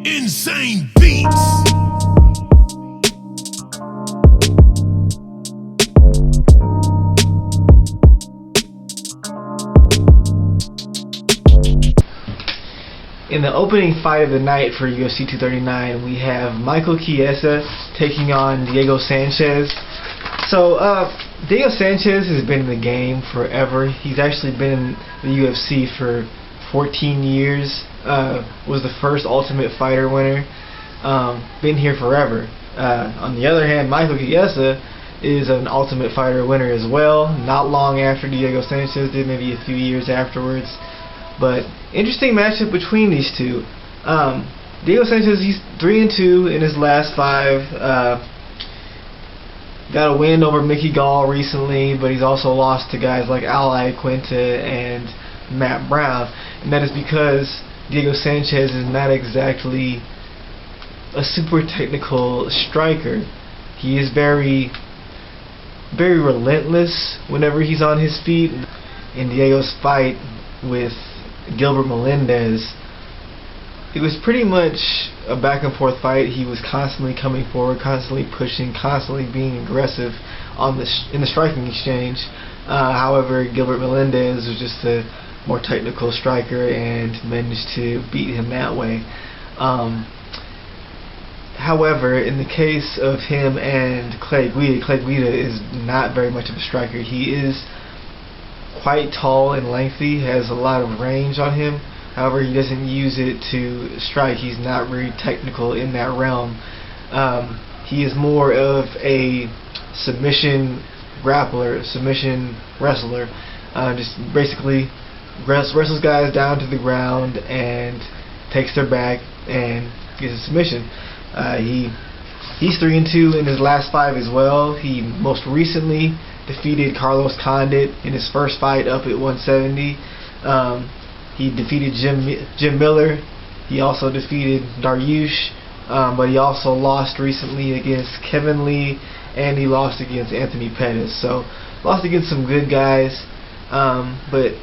Insane beats. In the opening fight of the night for UFC 239, we have Michael Chiesa taking on Diego Sanchez. So, Diego Sanchez has been in the game forever. He's actually been in the UFC for 14 years. Was the first Ultimate Fighter winner. Been here forever. On the other hand, Michael Chiesa is an Ultimate Fighter winner as well. Not long after Diego Sanchez did, maybe a few years afterwards. But interesting matchup between these two. Diego Sanchez, he's 3-2 in his last 5. Got a win over Mickey Gall recently, but he's also lost to guys like Ally Quinta and Matt Brown, and that is because Diego Sanchez is not exactly a super technical striker. He is very, very relentless whenever he's on his feet. In Diego's fight with Gilbert Melendez, it was pretty much a back and forth fight. He was constantly coming forward, constantly pushing, constantly being aggressive in the striking exchange. However, Gilbert Melendez was just a more technical striker and managed to beat him that way. However, in the case of him and Clay Guida is not very much of a striker. He is quite tall and lengthy, has a lot of range on him. However, he doesn't use it to strike. He's not very technical in that realm. He is more of a submission grappler, submission wrestler. Just basically wrestles guys down to the ground and takes their back and gets a submission. He's 3-2 in his last 5 as well. He most recently defeated Carlos Condit in his first fight up at 170. He defeated Jim Miller. He also defeated Dariush, but he also lost recently against Kevin Lee, and he lost against Anthony Pettis. So lost against some good guys, but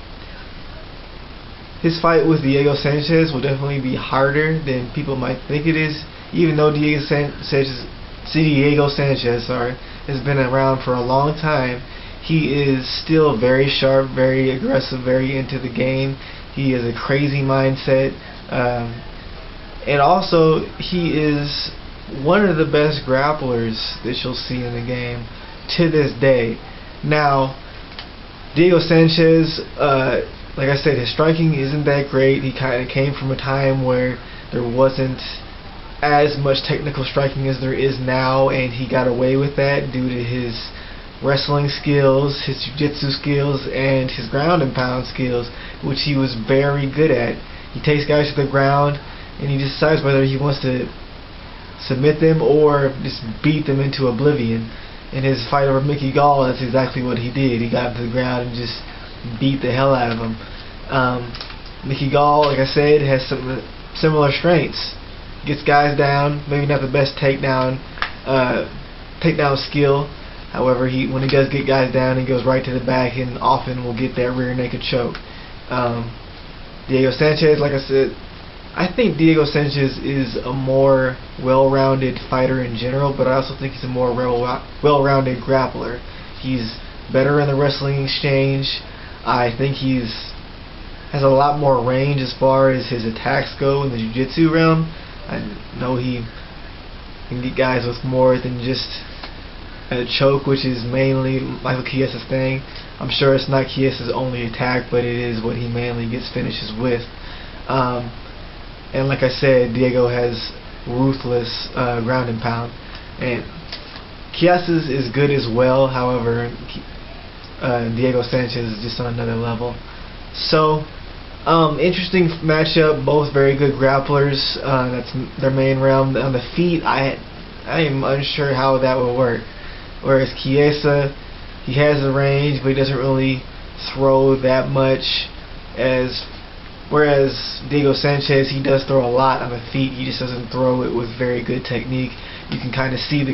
his fight with Diego Sanchez will definitely be harder than people might think it is. Even though Diego Sanchez has been around for a long time, he is still very sharp, very aggressive, very into the game. He has a crazy mindset, and also he is one of the best grapplers that you'll see in the game to this day. Now, Diego Sanchez, like I said, his striking isn't that great. He kind of came from a time where there wasn't as much technical striking as there is now, and he got away with that due to his wrestling skills, his jiu-jitsu skills, and his ground and pound skills, which he was very good at. He takes guys to the ground and he decides whether he wants to submit them or just beat them into oblivion. In his fight over Mickey Gall, that's exactly what he did. He got to the ground and just beat the hell out of him. Mickey Gall, like I said, has some similar strengths. Gets guys down, maybe not the best takedown skill. However, when he does get guys down, he goes right to the back and often will get that rear naked choke. Diego Sanchez, like I said, I think Diego Sanchez is a more well-rounded fighter in general, but I also think he's a more well-rounded grappler. He's better in the wrestling exchange. I think has a lot more range as far as his attacks go in the jiu-jitsu realm. I know he can get guys with more than just a choke, which is mainly Michael Chiesa's thing. I'm sure it's not Chiesa's only attack, but it is what he mainly gets finishes with. And like I said, Diego has ruthless ground and pound. And Chiesa's is good as well. However, Diego Sanchez is just on another level. So, interesting matchup. Both very good grapplers. That's their main realm. On the feet, I am unsure how that will work. Whereas Chiesa, he has the range, but he doesn't really throw that much. Whereas Diego Sanchez, he does throw a lot on the feet. He just doesn't throw it with very good technique. You can kind of see the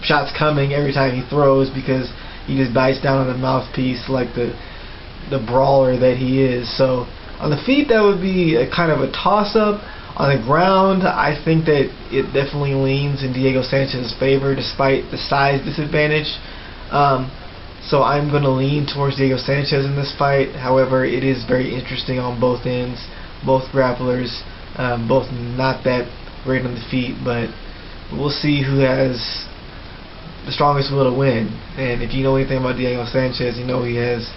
shots coming every time he throws because he just bites down on the mouthpiece like the brawler that he is. So on the feet, that would be a kind of a toss-up. On the ground, I think that it definitely leans in Diego Sanchez's favor despite the size disadvantage. So I'm going to lean towards Diego Sanchez in this fight. However, it is very interesting on both ends. Both grapplers, both not that great on the feet, but we'll see who has the strongest will to win. And if you know anything about Diego Sanchez, you know he has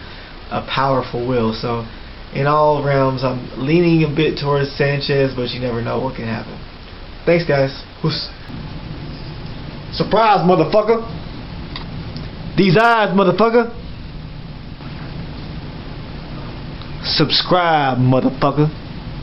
a powerful will. So in all realms, I'm leaning a bit towards Sanchez, but you never know what can happen. Thanks, guys. Surprise, motherfucker. These eyes, motherfucker. Subscribe, motherfucker.